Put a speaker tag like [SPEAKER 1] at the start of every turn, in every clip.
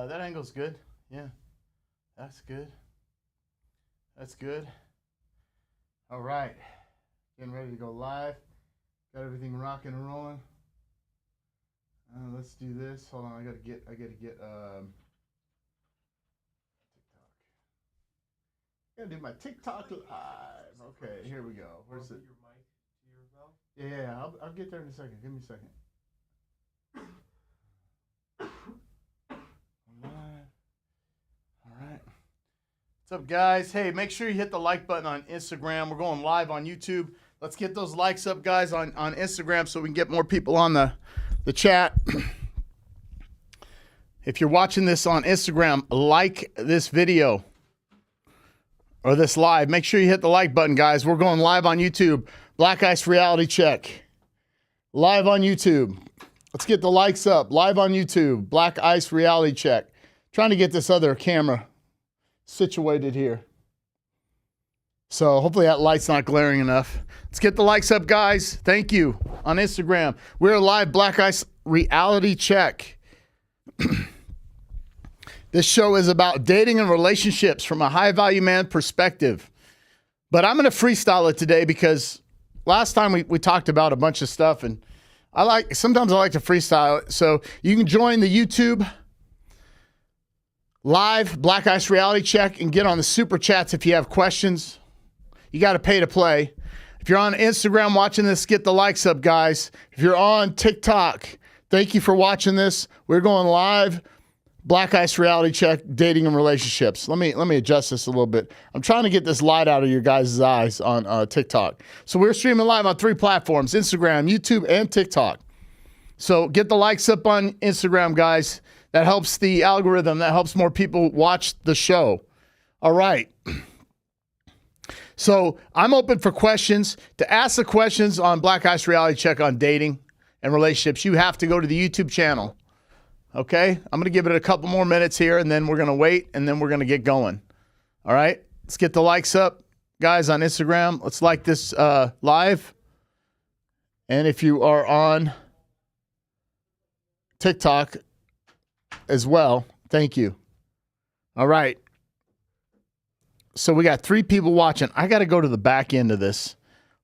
[SPEAKER 1] That angle's good. Yeah, that's good. That's good. All right, getting ready to go live. Got everything rocking and rolling. Let's do this. Hold on, I gotta get TikTok. I gotta do my TikTok live. Okay, here we go. Where's it? Your mic to your mouth? Yeah, I'll get there in a second. Give me a second. All right. What's up, guys? Hey, make sure you hit the like button on Instagram. We're going live on YouTube. Let's get those likes up, guys, on Instagram so we can get more people on the chat. If you're watching this on Instagram, like this video or this live. Make sure you hit the like button, guys. We're going live on YouTube. Black Ice Reality Check. Live on YouTube. Let's get the likes up. Live on YouTube. Black Ice Reality Check. Trying to get this other camera situated here. So hopefully that light's not glaring enough. Let's get the likes up, guys. Thank you. On Instagram. We're live. Black Ice Reality Check. This show is about dating and relationships from a high-value man perspective. But I'm going to freestyle it today because last time we talked about a bunch of stuff, and sometimes I like to freestyle it. So you can join the YouTube live Black Ice Reality Check and get on the super chats if you have questions. You got to pay to play. If you're on Instagram watching this, get the likes up, guys. If you're on TikTok, thank you for watching this. We're going live. Black Ice Reality Check, dating and relationships. Let me adjust this a little bit. I'm trying to get this light out of your guys' eyes on TikTok. So we're streaming live on 3 platforms, Instagram, YouTube, and TikTok. So get the likes up on Instagram, guys. That helps the algorithm. That helps more people watch the show. All right. So I'm open for questions. To ask the questions on Black Ice Reality Check on dating and relationships, you have to go to the YouTube channel. Okay? I'm going to give it a couple more minutes here, and then we're going to wait, and then we're going to get going. All right? Let's get the likes up, guys, on Instagram. Let's like this live. And if you are on TikTok as well, thank you. All right. So we got 3 people watching. I got to go to the back end of this.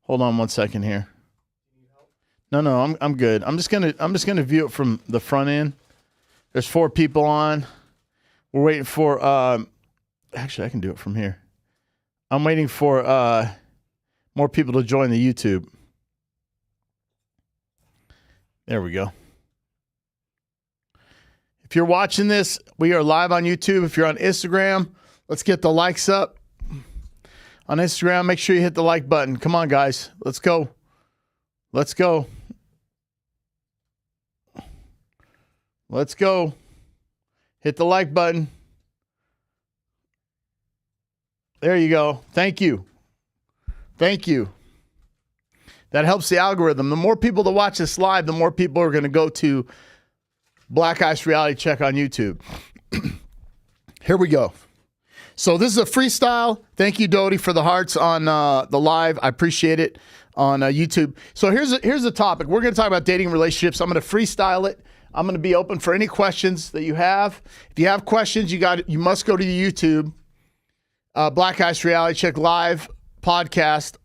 [SPEAKER 1] Hold on one second here. No, I'm good. I'm just gonna view it from the front end. There's 4 people on. We're waiting for, actually, I can do it from here. I'm waiting for more people to join the YouTube. There we go. If you're watching this, we are live on YouTube. If you're on Instagram, let's get the likes up. On Instagram, make sure you hit the like button. Come on, guys. Let's go. Let's go. Let's go. Hit the like button. There you go. Thank you. Thank you. That helps the algorithm. The more people that watch this live, the more people are going to go to Black Ice Reality Check on YouTube. Here we go. So this is a freestyle. Thank you, Dodie, for the hearts on the live. I appreciate it on YouTube. So here's the topic. We're going to talk about dating relationships. I'm going to freestyle it. I'm going to be open for any questions that you have. If you have questions, you must go to the YouTube Black Ice Reality Check live podcast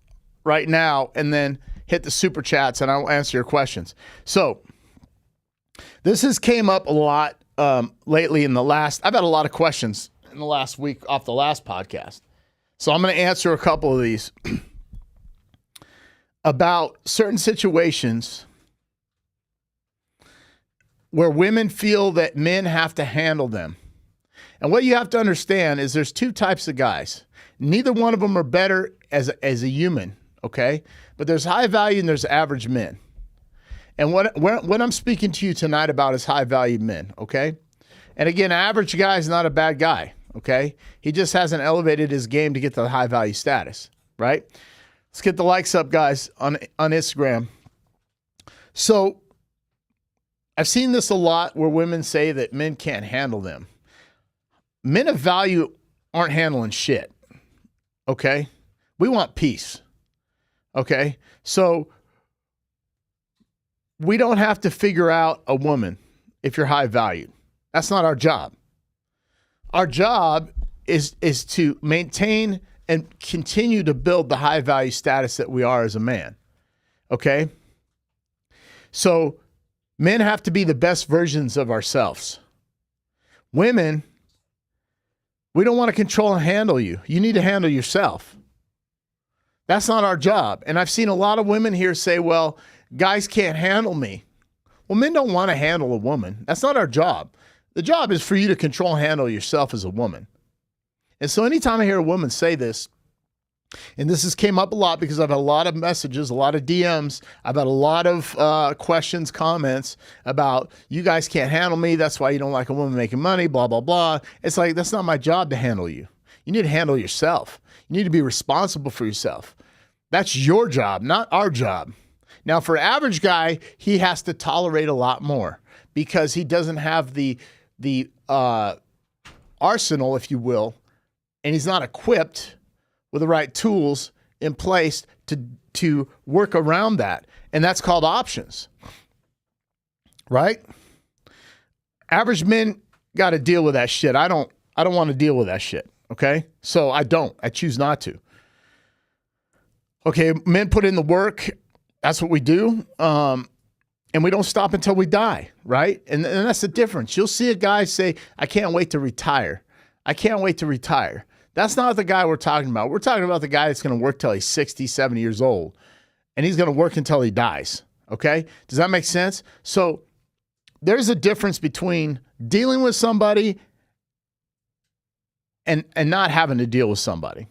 [SPEAKER 1] right now, and then hit the super chats, and I will answer your questions. So this has came up a lot lately in the last. I've had a lot of questions in the last week off the last podcast, so I'm going to answer a couple of these about certain situations where women feel that men have to handle them. And what you have to understand is there's 2 types of guys. Neither one of them are better as a human, okay? But there's high value and there's average men. And what I'm speaking to you tonight about is high value men, okay? And again, average guy is not a bad guy, okay? He just hasn't elevated his game to get to the high value status, right? Let's get the likes up, guys, on Instagram. So I've seen this a lot where women say that men can't handle them. Men of value aren't handling shit, okay? We want peace, okay? So we don't have to figure out a woman if you're high valued, That's not our job. Our job is to maintain and continue to build the high value status that we are as a man. Okay? So men have to be the best versions of ourselves. Women, we don't want to control and handle you. You need to handle yourself. That's not our job. And I've seen a lot of women here say, well, guys can't handle me. Well, men don't want to handle a woman. That's not our job. The job is for you to control and handle yourself as a woman. And so anytime I hear a woman say this, and this has came up a lot because I've had a lot of messages, a lot of DMs, I've had a lot of questions, comments about you guys can't handle me. That's why you don't like a woman making money, blah, blah, blah. It's like, that's not my job to handle you. You need to handle yourself. You need to be responsible for yourself. That's your job, not our job. Now, for an average guy, he has to tolerate a lot more because he doesn't have the arsenal, if you will, and he's not equipped with the right tools in place to work around that. And that's called options, right? Average men got to deal with that shit. I don't want to deal with that shit, okay? So I choose not to. Okay, men put in the work. That's what we do. And we don't stop until we die, right? And that's the difference. You'll see a guy say, I can't wait to retire. I can't wait to retire. That's not the guy we're talking about. We're talking about the guy that's going to work till he's 60, 70 years old. And he's going to work until he dies, okay? Does that make sense? So there's a difference between dealing with somebody and not having to deal with somebody.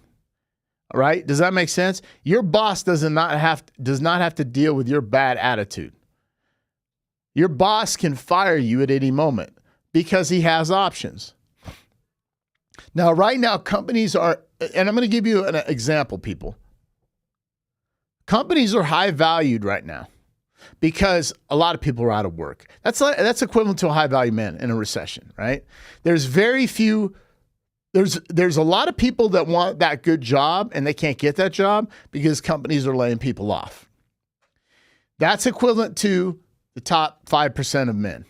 [SPEAKER 1] All right? Does that make sense? Your boss does not have to deal with your bad attitude. Your boss can fire you at any moment because he has options. Now, right now, companies are, and I'm going to give you an example, people. Companies are high valued right now because a lot of people are out of work. That's equivalent to a high value man in a recession, right? There's very few. There's a lot of people that want that good job and they can't get that job because companies are laying people off. That's equivalent to the top 5% of men,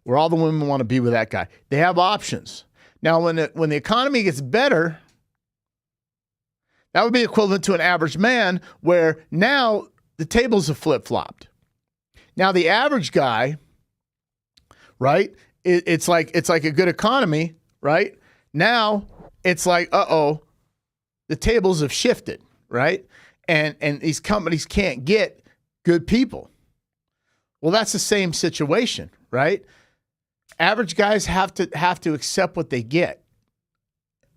[SPEAKER 1] where all the women want to be with that guy. They have options. Now, when the economy gets better, that would be equivalent to an average man, where now the tables have flip-flopped. Now, the average guy, right? It's like a good economy, right? Now it's like, the tables have shifted, right? And these companies can't get good people. Well, that's the same situation, right? Average guys have to accept what they get,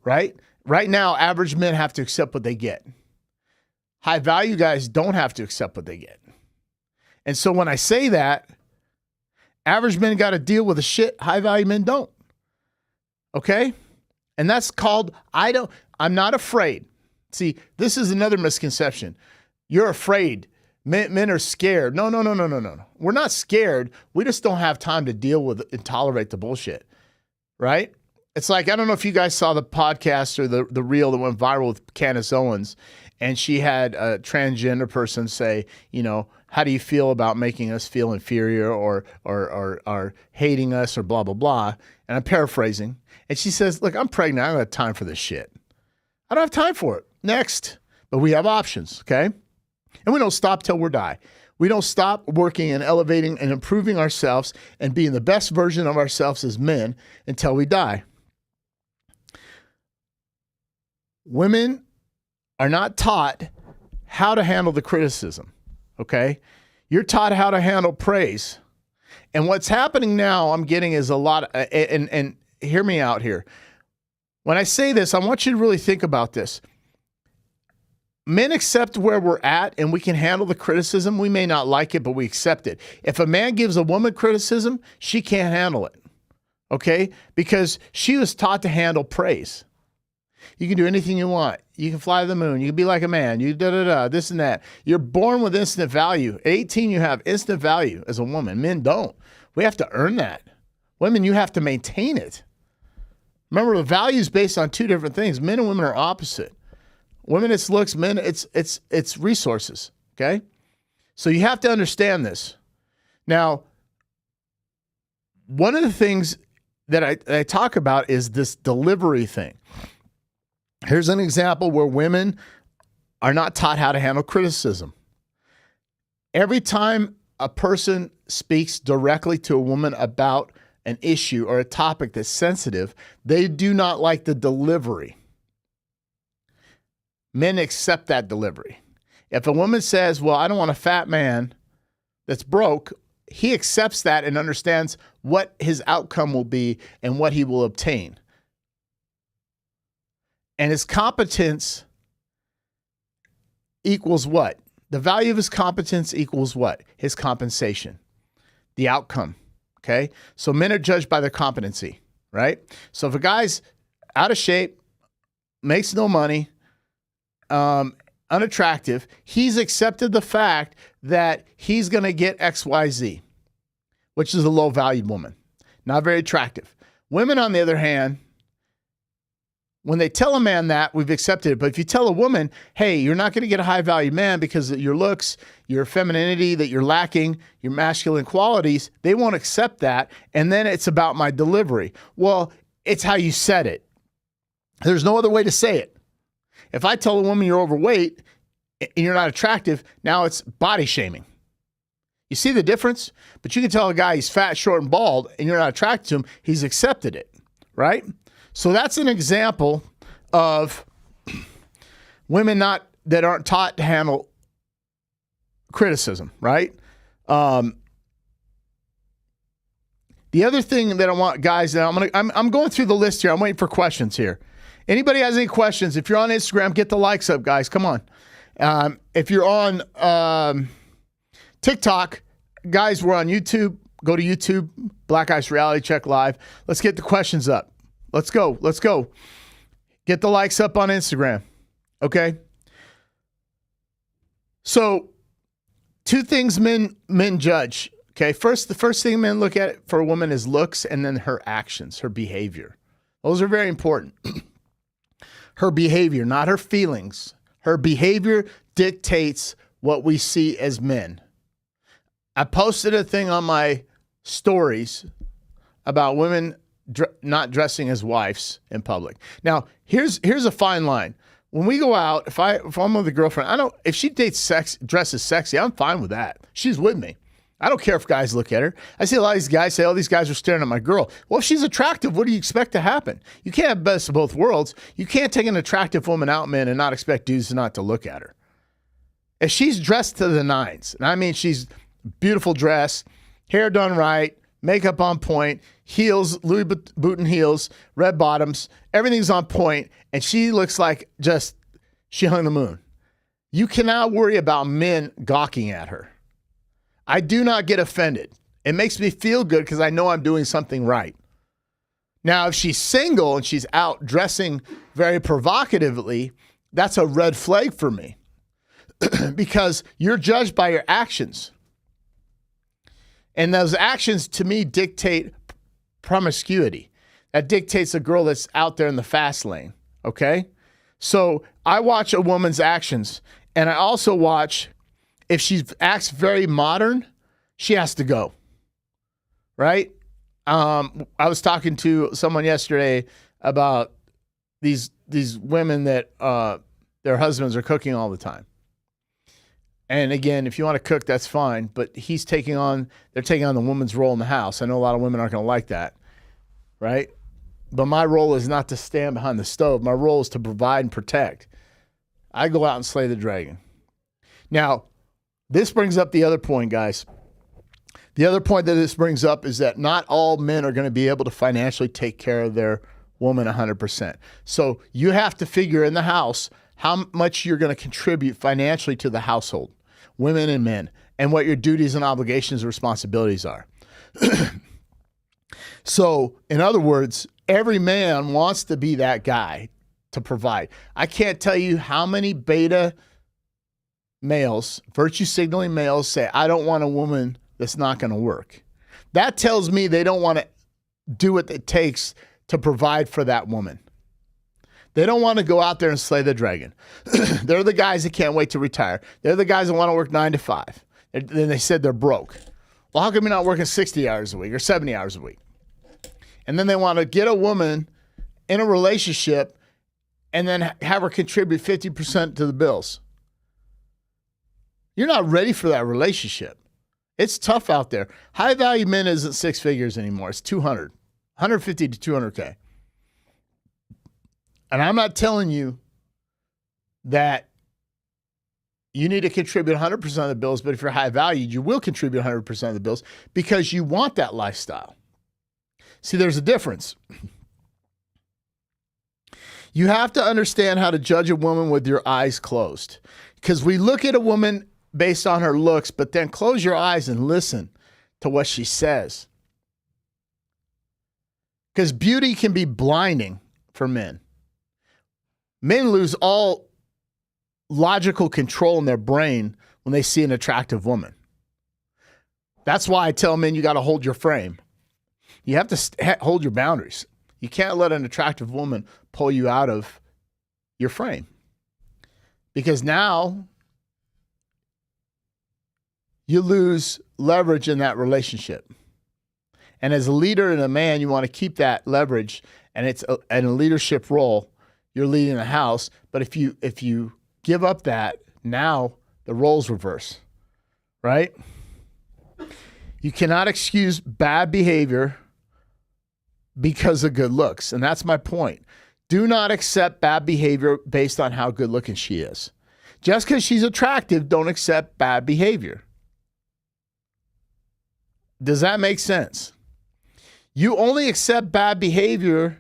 [SPEAKER 1] right? Right now, average men have to accept what they get. High value guys don't have to accept what they get. And so when I say that, average men got to deal with the shit high value men don't. Okay? And that's called, I'm not afraid. See, this is another misconception. You're afraid. Men are scared. No. We're not scared. We just don't have time to deal with and tolerate the bullshit, right? It's like, I don't know if you guys saw the podcast or the reel that went viral with Candace Owens, and she had a transgender person say, how do you feel about making us feel inferior or hating us or blah, blah, blah. And I'm paraphrasing. And she says, look, I'm pregnant. I don't have time for this shit. I don't have time for it. Next. But we have options, okay? And we don't stop till we die. We don't stop working and elevating and improving ourselves and being the best version of ourselves as men until we die. Women are not taught how to handle the criticism, okay? You're taught how to handle praise. And what's happening now, I'm getting is a lot, and hear me out here. When I say this, I want you to really think about this. Men accept where we're at and we can handle the criticism. We may not like it, but we accept it. If a man gives a woman criticism, she can't handle it, okay? Because she was taught to handle praise. You can do anything you want. You can fly to the moon. You can be like a man. You this and that. You're born with instant value. At 18, you have instant value as a woman. Men don't. We have to earn that. Women, you have to maintain it. Remember, the value is based on two different things. Men and women are opposite. Women, it's looks. Men, it's resources, okay? So you have to understand this. Now, one of the things that I talk about is this delivery thing. Here's an example where women are not taught how to handle criticism. Every time a person speaks directly to a woman about an issue or a topic that's sensitive, they do not like the delivery. Men accept that delivery. If a woman says, well, I don't want a fat man that's broke, he accepts that and understands what his outcome will be and what he will obtain. And his competence equals what? The value of his competence equals what? His compensation, the outcome, okay? So men are judged by their competency, right? So if a guy's out of shape, makes no money, unattractive, he's accepted the fact that he's going to get XYZ, which is a low-valued woman, not very attractive. Women, on the other hand, when they tell a man that, we've accepted it. But if you tell a woman, hey, you're not going to get a high-valued man because of your looks, your femininity that you're lacking, your masculine qualities, they won't accept that. And then it's about my delivery. Well, it's how you said it. There's no other way to say it. If I tell a woman you're overweight and you're not attractive, now it's body shaming. You see the difference? But you can tell a guy he's fat, short, and bald, and you're not attracted to him, he's accepted it, right? So that's an example of women that aren't taught to handle criticism, right? The other thing that I want guys, that I'm going through the list here. I'm waiting for questions here. Anybody has any questions? If you're on Instagram, get the likes up, guys. Come on. If you're on TikTok, guys, we're on YouTube. Go to YouTube, Black Ice Reality Check Live. Let's get the questions up. Let's go. Let's go. Get the likes up on Instagram. Okay? So, two things men judge. Okay? The first thing men look at for a woman is looks and then her actions, her behavior. Those are very important. Her behavior, not her feelings. Her behavior dictates what we see as men. I posted a thing on my stories about women not dressing as wives in public. Now, here's a fine line. When we go out, if I'm with a girlfriend, if she dresses sexy, I'm fine with that. She's with me. I don't care if guys look at her. I see a lot of these guys say, oh, these guys are staring at my girl. Well, if she's attractive, what do you expect to happen? You can't have best of both worlds. You can't take an attractive woman out, man, and not expect dudes not to look at her. If she's dressed to the nines, and I mean she's beautiful dress, hair done right, makeup on point, heels, Louis Vuitton heels, red bottoms, everything's on point, and she looks like she hung the moon. You cannot worry about men gawking at her. I do not get offended. It makes me feel good because I know I'm doing something right. Now, if she's single and she's out dressing very provocatively, that's a red flag for me because you're judged by your actions. And those actions, to me, dictate promiscuity. That dictates a girl that's out there in the fast lane, okay? So I watch a woman's actions, and I also watch if she acts very modern, she has to go, right? I was talking to someone yesterday about these women that their husbands are cooking all the time. And again, if you want to cook, that's fine. But they're taking on the woman's role in the house. I know a lot of women aren't going to like that, right? But my role is not to stand behind the stove. My role is to provide and protect. I go out and slay the dragon. Now, this brings up the other point, guys. The other point that this brings up is that not all men are going to be able to financially take care of their woman 100%. So you have to figure in the house how much you're going to contribute financially to the household, women and men, and what your duties and obligations and responsibilities are. So, in other words, every man wants to be that guy to provide. I can't tell you how many beta males, virtue signaling males, say, I don't want a woman that's not going to work. That tells me they don't want to do what it takes to provide for that woman. They don't want to go out there and slay the dragon. They're the guys that can't wait to retire. They're the guys that want to work 9 to 5. Then they said they're broke. Well, how come you're not working 60 hours a week or 70 hours a week? And then they want to get a woman in a relationship and then have her contribute 50% to the bills. You're not ready for that relationship. It's tough out there. High value men isn't six figures anymore. It's 200, 150 to 200K. And I'm not telling you that you need to contribute 100% of the bills, but if you're high valued, you will contribute 100% of the bills because you want that lifestyle. See, there's a difference. You have to understand how to judge a woman with your eyes closed, because we look at a woman based on her looks, but then close your eyes and listen to what she says. Because beauty can be blinding for men. Men lose all logical control in their brain when they see an attractive woman. That's why I tell men you got to hold your frame. You have to hold your boundaries. You can't let an attractive woman pull you out of your frame. Because now you lose leverage in that relationship. And as a leader and a man, you want to keep that leverage, and it's in a leadership role. You're leading the house, but if you give up that, now the roles reverse, right? You cannot excuse bad behavior because of good looks, and that's my point. Do not accept bad behavior based on how good looking she is. Just because she's attractive, don't accept bad behavior. Does that make sense? You only accept bad behavior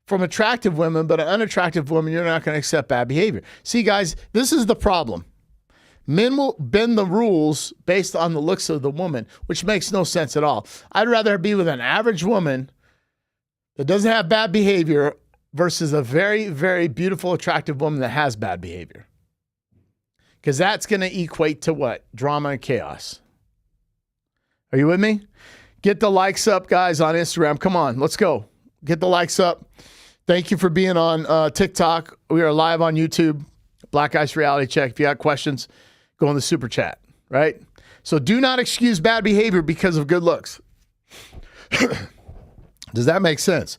[SPEAKER 1] from attractive women, but an unattractive woman, you're not going to accept bad behavior. See, guys, this is the problem. Men will bend the rules based on the looks of the woman, which makes no sense at all. I'd rather be with an average woman that doesn't have bad behavior versus a very, very beautiful, attractive woman that has bad behavior. Because that's going to equate to what? Drama and chaos. Are you with me? Get the likes up, guys, on Instagram. Come on, let's go. Get the likes up. Thank you for being on TikTok. We are live on YouTube. Black Ice Reality Check. If you got questions, go in the super chat, right? So do not excuse bad behavior because of good looks. Does that make sense?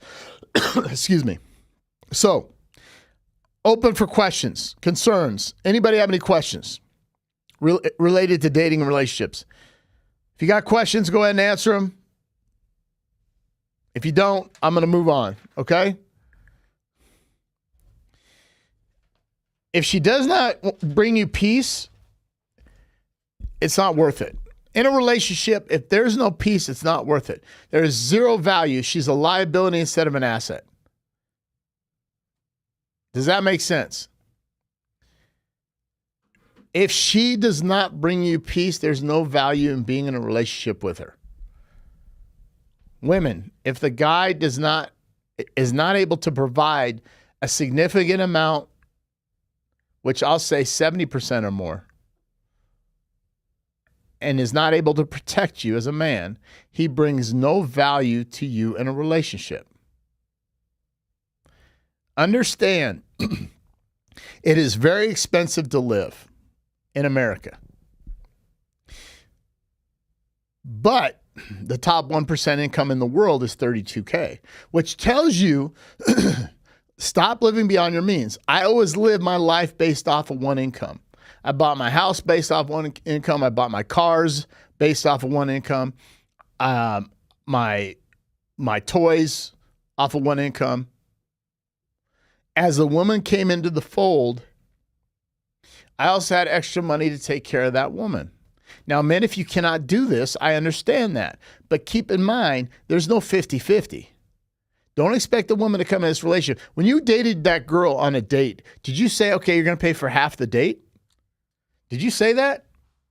[SPEAKER 1] Excuse me. So, open for questions, concerns. Anybody have any questions related to dating and relationships? If you got questions, go ahead and answer them. If you don't, I'm going to move on, okay? If she does not bring you peace, it's not worth it. In a relationship, if there's no peace, it's not worth it. There is zero value. She's a liability instead of an asset. Does that make sense? If she does not bring you peace, there's no value in being in a relationship with her. Women, if the guy is not able to provide a significant amount, which I'll say 70% or more, and is not able to protect you as a man, he brings no value to you in a relationship. Understand, it is very expensive to live in America. But the top 1% income in the world is $32K, which tells you stop living beyond your means. I always live my life based off of one income. I bought my house based off one income. I bought my cars based off of one income. My toys off of one income. As a woman came into the fold, I also had extra money to take care of that woman. Now, men, if you cannot do this, I understand that. But keep in mind, there's no 50-50. Don't expect a woman to come in this relationship. When you dated that girl on a date, did you say, okay, you're going to pay for half the date? Did you say that?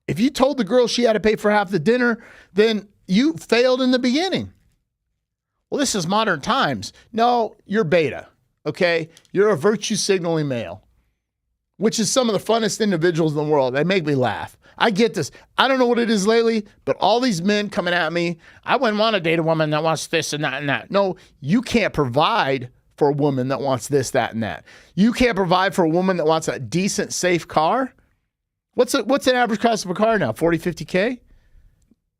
[SPEAKER 1] If you told the girl she had to pay for half the dinner, then you failed in the beginning. Well, this is modern times. No, you're beta, okay? You're a virtue signaling male, which is some of the funnest individuals in the world. They make me laugh. I get this. I don't know what it is lately, but all these men coming at me, I wouldn't want to date a woman that wants this and that and that. No, you can't provide for a woman that wants this, that, and that. You can't provide for a woman that wants a decent, safe car. What's an average cost of a car now? 40, 50K?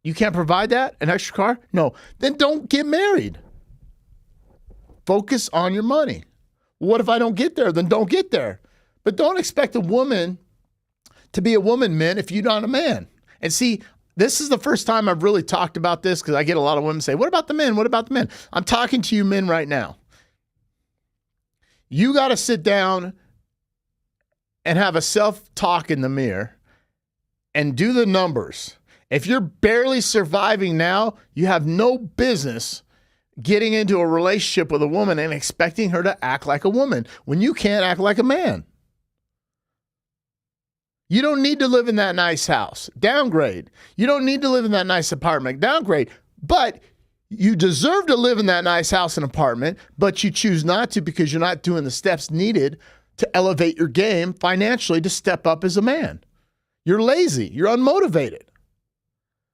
[SPEAKER 1] You can't provide that? An extra car? No. Then don't get married. Focus on your money. What if I don't get there? Then don't get there. But don't expect a woman to be a woman, men, if you're not a man. And see, this is the first time I've really talked about this because I get a lot of women say, what about the men? What about the men? I'm talking to you men right now. You got to sit down and have a self-talk in the mirror and do the numbers. If you're barely surviving now, you have no business getting into a relationship with a woman and expecting her to act like a woman when you can't act like a man. You don't need to live in that nice house. Downgrade. You don't need to live in that nice apartment. Downgrade. But you deserve to live in that nice house and apartment, but you choose not to because you're not doing the steps needed to elevate your game financially to step up as a man. You're lazy. You're unmotivated.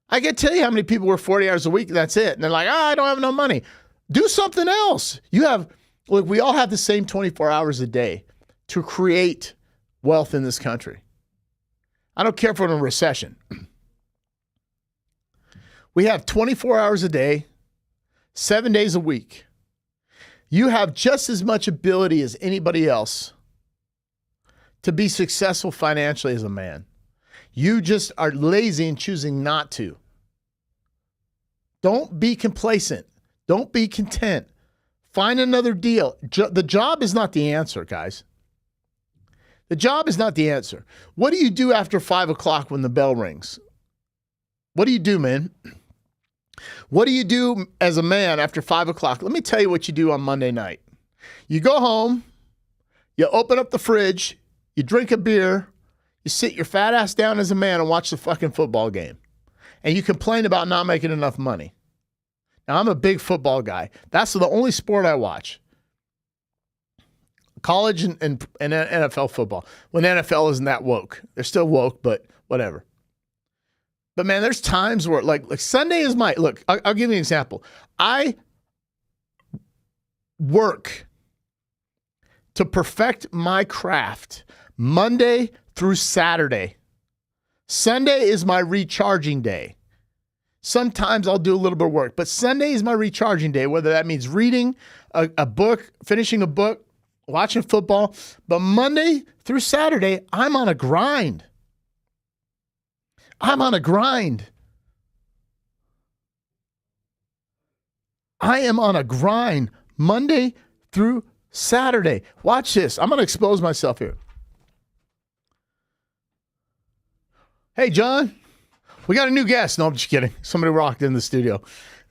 [SPEAKER 1] I can tell you how many people work 40 hours a week and that's it. And they're like, I don't have no money. Do something else. Look, we all have the same 24 hours a day to create wealth in this country. I don't care if we're in a recession. We have 24 hours a day, 7 days a week. You have just as much ability as anybody else to be successful financially as a man. You just are lazy and choosing not to. Don't be complacent. Don't be content. Find another deal. The job is not the answer, guys. The job is not the answer. What do you do after 5 o'clock when the bell rings? What do you do, man? What do you do as a man after 5 o'clock? Let me tell you what you do on Monday night. You go home, you open up the fridge, you drink a beer, you sit your fat ass down as a man and watch the fucking football game. And you complain about not making enough money. Now, I'm a big football guy. That's the only sport I watch. College and NFL football. When NFL isn't that woke. They're still woke, but whatever. But man, there's times where like Sunday is look, I'll give you an example. I work to perfect my craft Monday through Saturday. Sunday is my recharging day. Sometimes I'll do a little bit of work, but Sunday is my recharging day, whether that means reading a book, finishing a book, watching football. But Monday through Saturday, I'm on a grind. I'm on a grind. I am on a grind Monday through Saturday. Watch this. I'm going to expose myself here. Hey, John, we got a new guest. No, I'm just kidding. Somebody walked in the studio.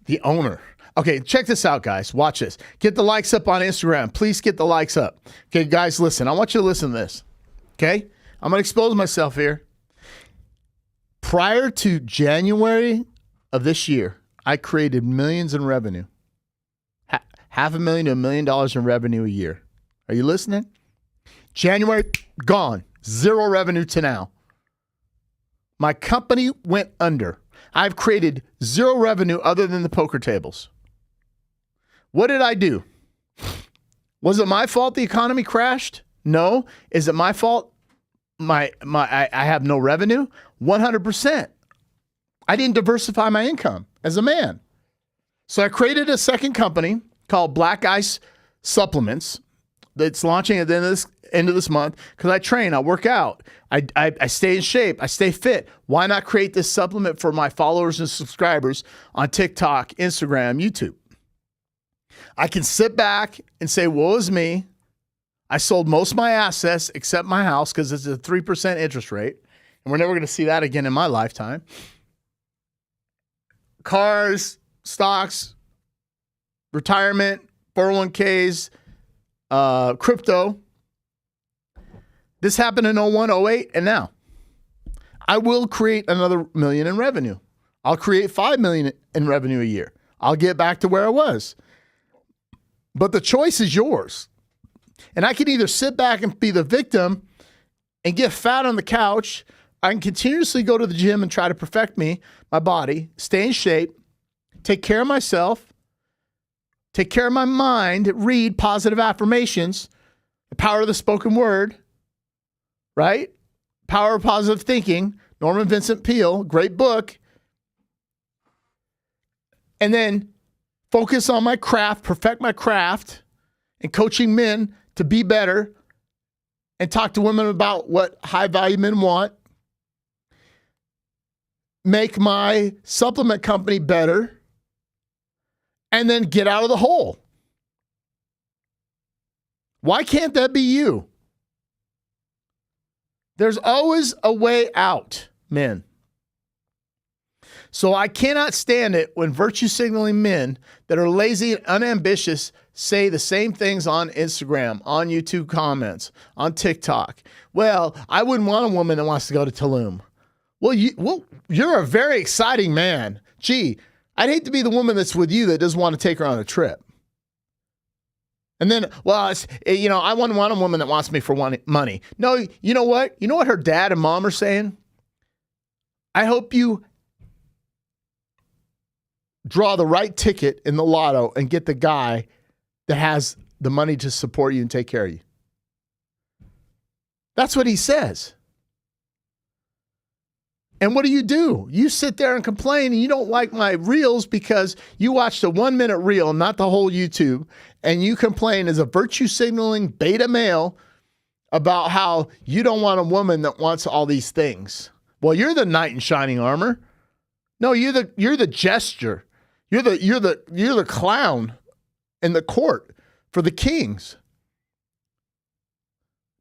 [SPEAKER 1] The owner. Okay, check this out, guys. Watch this. Get the likes up on Instagram. Please get the likes up. Okay, guys, listen. I want you to listen to this. Okay? I'm going to expose myself here. Prior to January of this year, I created millions in revenue. $500,000 to $1 million in revenue a year. Are you listening? January, gone. Zero revenue to now. My company went under. I've created zero revenue other than the poker tables. What did I do? Was it my fault the economy crashed? No. Is it my fault I have no revenue? 100%. I didn't diversify my income as a man. So I created a second company called Black Ice Supplements that's launching at the end of this month because I train, I work out, I stay in shape, I stay fit. Why not create this supplement for my followers and subscribers on TikTok, Instagram, YouTube? I can sit back and say, woe is me. I sold most of my assets except my house because it's a 3% interest rate. And we're never going to see that again in my lifetime. Cars, stocks, retirement, 401ks, crypto. This happened in 01, 08, and now. I will create another million in revenue. I'll create 5 million in revenue a year. I'll get back to where I was. But the choice is yours. And I can either sit back and be the victim and get fat on the couch. I can continuously go to the gym and try to perfect my body, stay in shape, take care of myself, take care of my mind, read positive affirmations, the power of the spoken word, right? Power of positive thinking, Norman Vincent Peale, great book. And then focus on my craft, perfect my craft, and coaching men to be better and talk to women about what high value men want. Make my supplement company better, and then get out of the hole. Why can't that be you? There's always a way out, men. So I cannot stand it when virtue signaling men that are lazy and unambitious say the same things on Instagram, on YouTube comments, on TikTok. Well, I wouldn't want a woman that wants to go to Tulum. Well, you're a very exciting man. Gee, I'd hate to be the woman that's with you that doesn't want to take her on a trip. And then, well, I wouldn't want a woman that wants me for money. No, you know what? You know what her dad and mom are saying? I hope you draw the right ticket in the lotto and get the guy that has the money to support you and take care of you. That's what he says. And what do? You sit there and complain and you don't like my reels because you watched a 1 minute reel, not the whole YouTube, and you complain as a virtue signaling beta male about how you don't want a woman that wants all these things. Well, you're the knight in shining armor. No, you're the jester. You're the clown in the court for the kings.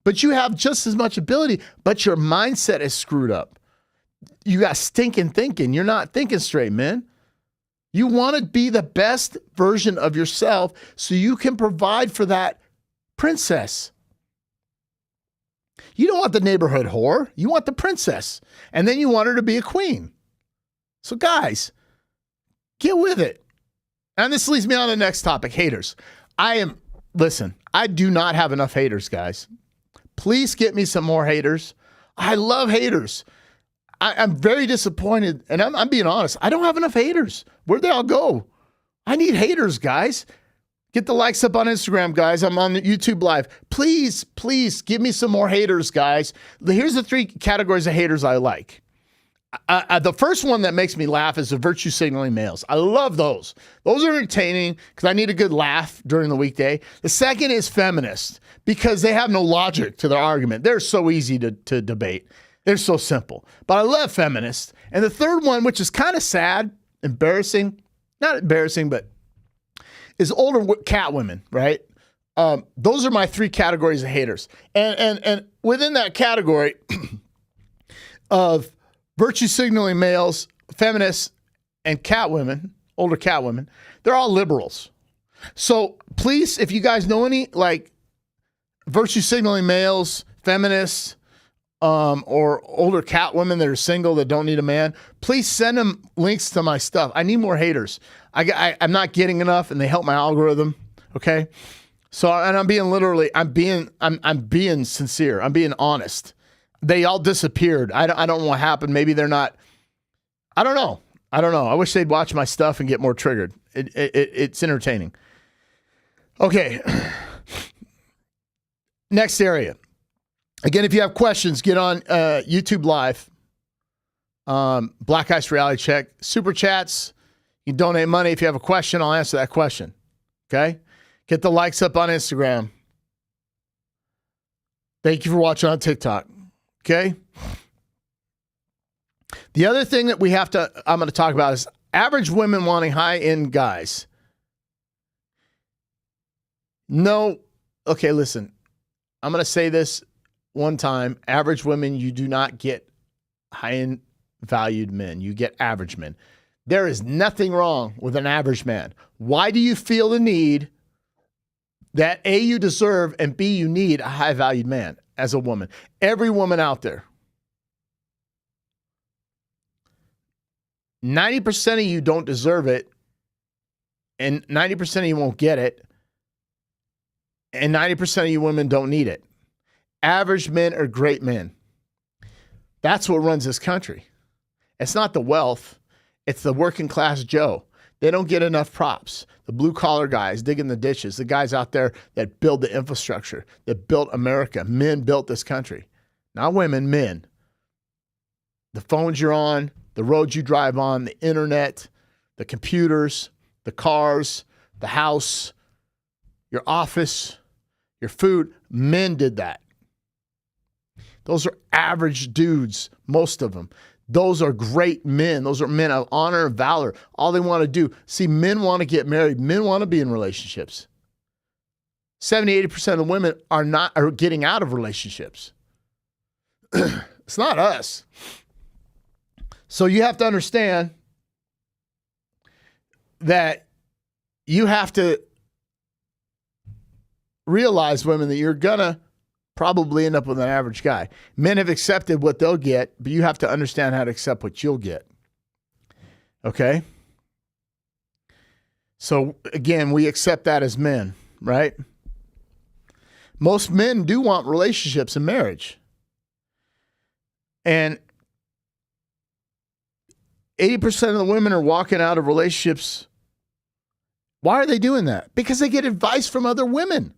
[SPEAKER 1] But you have just as much ability, but your mindset is screwed up. You got stinking thinking. You're not thinking straight, man. You want to be the best version of yourself so you can provide for that princess. You don't want the neighborhood whore. You want the princess. And then you want her to be a queen. So guys, get with it. And this leads me on to the next topic, haters. I do not have enough haters, guys. Please get me some more haters. I love haters. I'm very disappointed, and I'm being honest. I don't have enough haters. Where'd they all go? I need haters, guys. Get the likes up on Instagram, guys. I'm on YouTube Live. Please, please give me some more haters, guys. Here's the 3 categories of haters I like. The first one that makes me laugh is the virtue signaling males. I love those. Those are entertaining because I need a good laugh during the weekday. The second is feminists because they have no logic to their argument. They're so easy to debate. They're so simple. But I love feminists. And the third one, which is kind of sad, embarrassing, not embarrassing, but is older cat women, right? Those are my 3 categories of haters. And within that category of virtue signaling males, feminists, and cat women, older cat women, they're all liberals. So please, if you guys know any like virtue signaling males, feminists, or older cat women that are single that don't need a man, please send them links to my stuff. I need more haters. I'm not getting enough, and they help my algorithm. Okay, so and I'm being sincere. I'm being honest. They all disappeared. I don't know what happened. Maybe they're not. I don't know. I wish they'd watch my stuff and get more triggered. It's entertaining. Okay. Next area. Again, if you have questions, get on YouTube Live. Black Ice Reality Check. Super chats. You can donate money. If you have a question, I'll answer that question. Okay? Get the likes up on Instagram. Thank you for watching on TikTok. Okay? The other thing that I'm going to talk about is average women wanting high-end guys. No. Okay, listen. I'm going to say this one time. Average women, you do not get high-end valued men. You get average men. There is nothing wrong with an average man. Why do you feel the need that A, you deserve, and B, you need a high-valued man as a woman? Every woman out there. 90% of you don't deserve it, and 90% of you won't get it, and 90% of you women don't need it. Average men are great men. That's what runs this country. It's not the wealth. It's the working class Joe. They don't get enough props. The blue collar guys digging the ditches, the guys out there that build the infrastructure, that built America. Men built this country. Not women, men. The phones you're on, the roads you drive on, the internet, the computers, the cars, the house, your office, your food. Men did that. Those are average dudes, most of them. Those are great men. Those are men of honor and valor. All they want to do. See, men want to get married. Men want to be in relationships. 70-80% of women are getting out of relationships. It's not us. So you have to understand that you have to realize, women, that you're going to probably end up with an average guy. Men have accepted what they'll get, but you have to understand how to accept what you'll get. Okay? So, again, we accept that as men, right? Most men do want relationships and marriage. And 80% of the women are walking out of relationships. Why are they doing that? Because they get advice from other women.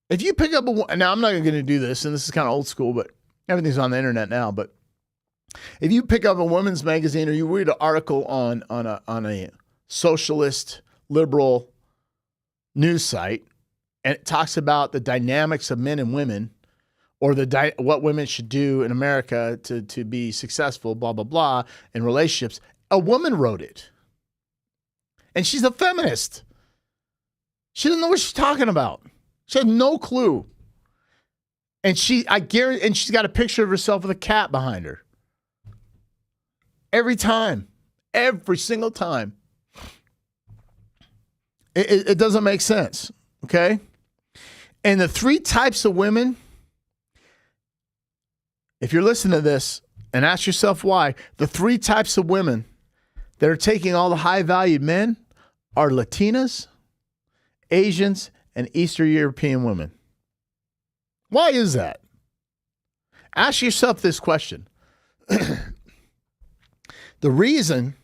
[SPEAKER 1] If you pick up now I'm not going to do this, and this is kind of old school, but everything's on the internet now. But if you pick up a women's magazine or you read an article on a socialist, liberal news site, and it talks about the dynamics of men and women, or what women should do in America to be successful, blah, blah, blah, in relationships, a woman wrote it. And she's a feminist. She doesn't know what she's talking about. She had no clue. And I guarantee, and she's got a picture of herself with a cat behind her. Every time. Every single time. It doesn't make sense. Okay? And the three types of women, if you're listening to this and ask yourself why, the three types of women that are taking all the high-valued men are Latinas, Asians, and Eastern European women. Why is that? Ask yourself this question. The reason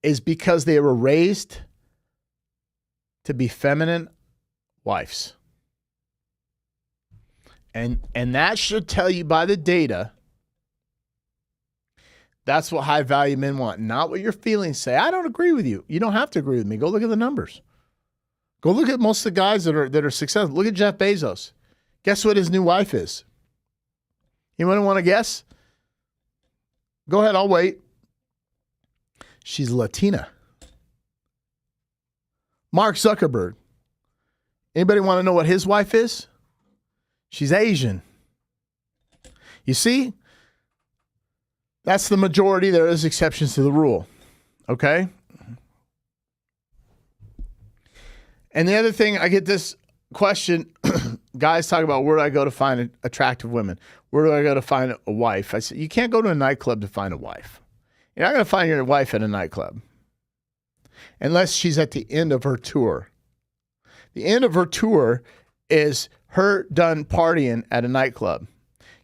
[SPEAKER 1] is because they were raised to be feminine wives. And that should tell you by the data, that's what high-value men want, not what your feelings say. I don't agree with you. You don't have to agree with me. Go look at the numbers. Go look at most of the guys that are successful. Look at Jeff Bezos. Guess what his new wife is? Anyone want to guess? Go ahead, I'll wait. She's Latina. Mark Zuckerberg. Anybody want to know what his wife is? She's Asian. You see? That's the majority. There is exceptions to the rule. Okay? And the other thing, I get this question, guys talk about, where do I go to find attractive women? Where do I go to find a wife? I said, you can't go to a nightclub to find a wife. You're not going to find your wife at a nightclub unless she's at the end of her tour. The end of her tour is her done partying at a nightclub.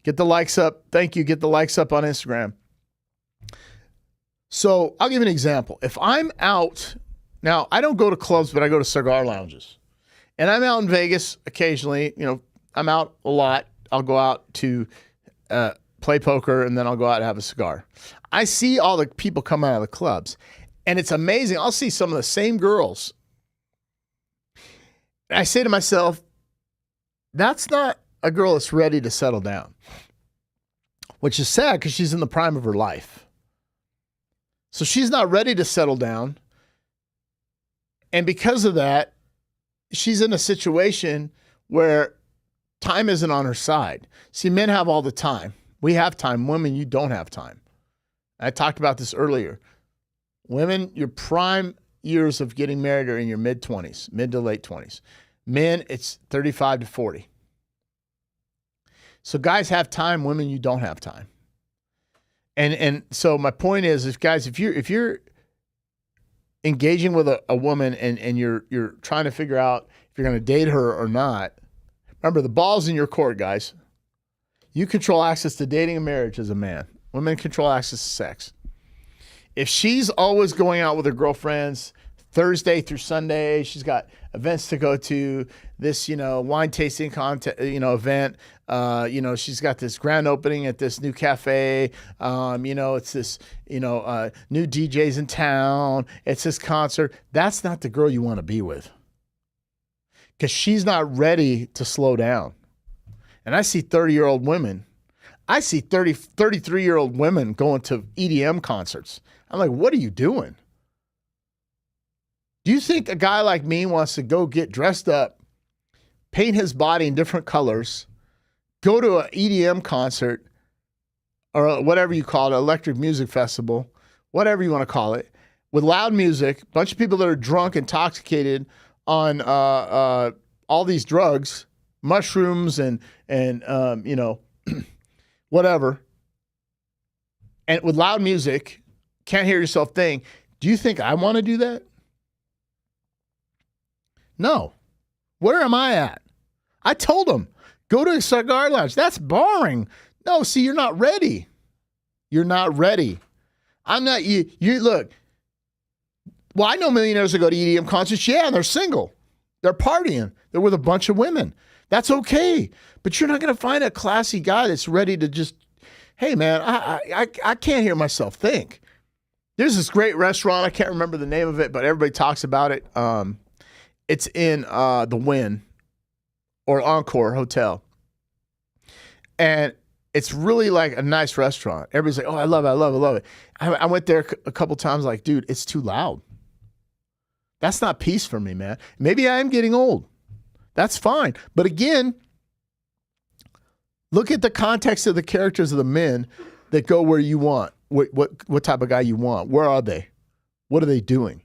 [SPEAKER 1] Get the likes up. Thank you. Get the likes up on Instagram. So I'll give you an example. If I'm out, now I don't go to clubs, but I go to cigar lounges. And I'm out in Vegas occasionally. You know, I'm out a lot. I'll go out to play poker, and then I'll go out and have a cigar. I see all the people come out of the clubs, and it's amazing. I'll see some of the same girls. And I say to myself, that's not a girl that's ready to settle down, which is sad because she's in the prime of her life. So she's not ready to settle down. And because of that, she's in a situation where time isn't on her side. See, men have all the time. We have time. Women, you don't have time. I talked about this earlier. Women, your prime years of getting married are in your mid-20s, mid to late 20s. Men, it's 35 to 40. So guys have time. Women, you don't have time. And so my point is guys, if you're engaging with a woman and you're trying to figure out if you're going to date her or not, remember, the ball's in your court, guys. You control access to dating and marriage as a man. Women control access to sex. If she's always going out with her girlfriends Thursday through Sunday. She's got events to go to, this, wine tasting contest, event. She's got this grand opening at this new cafe. It's this, new DJs in town. It's this concert. That's not the girl you want to be with, because she's not ready to slow down. And I see 30-year-old women. I see 33-year-old women going to EDM concerts. I'm like, what are you doing? Do you think a guy like me wants to go get dressed up, paint his body in different colors, go to an EDM concert, or whatever you call it, electric music festival, whatever you want to call it, with loud music, a bunch of people that are drunk, intoxicated on all these drugs, mushrooms and whatever, and with loud music, can't hear yourself think. Do you think I want to do that? No. Where am I at? I told him, go to a cigar lounge. That's boring. No, see, you're not ready. You're not ready. I'm not, you look. Well, I know millionaires that go to EDM concerts. Yeah, and they're single. They're partying. They're with a bunch of women. That's okay. But you're not going to find a classy guy that's ready to just, hey, man, I can't hear myself think. There's this great restaurant. I can't remember the name of it, but everybody talks about it. It's in the Wynn or Encore Hotel. And it's really like a nice restaurant. Everybody's like, oh, I love it. I went there a couple times like, dude, it's too loud. That's not peace for me, man. Maybe I am getting old. That's fine. But again, look at the context of the characters of the men that go where you want. What type of guy you want. Where are they? What are they doing?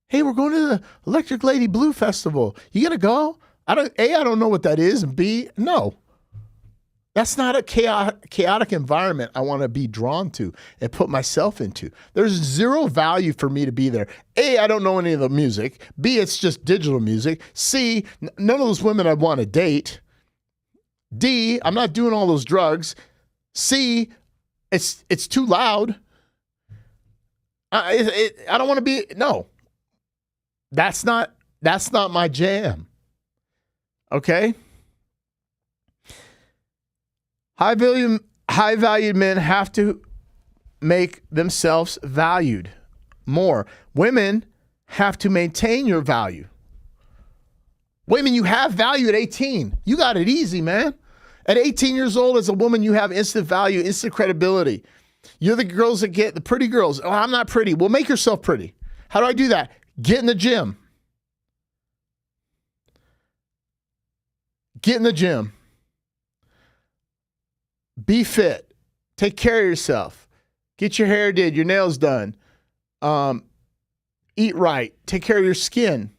[SPEAKER 1] Hey, we're going to the Electric Lady Blue Festival. You gonna go? I don't know what that is. And B, no. That's not a chaotic environment I want to be drawn to and put myself into. There's zero value for me to be there. A, I don't know any of the music. B, it's just digital music. C, none of those women I want to date. D, I'm not doing all those drugs. C, it's too loud. I don't want to be, no. That's not my jam. Okay? High valued men have to make themselves valued more. Women have to maintain your value. Women, you have value at 18. You got it easy, man. At 18 years old, as a woman, you have instant value, instant credibility. You're the girls that get the pretty girls. Oh, I'm not pretty. Well, make yourself pretty. How do I do that? Get in the gym. Get in the gym. Be fit. Take care of yourself. Get your hair did, your nails done. Eat right. Take care of your skin.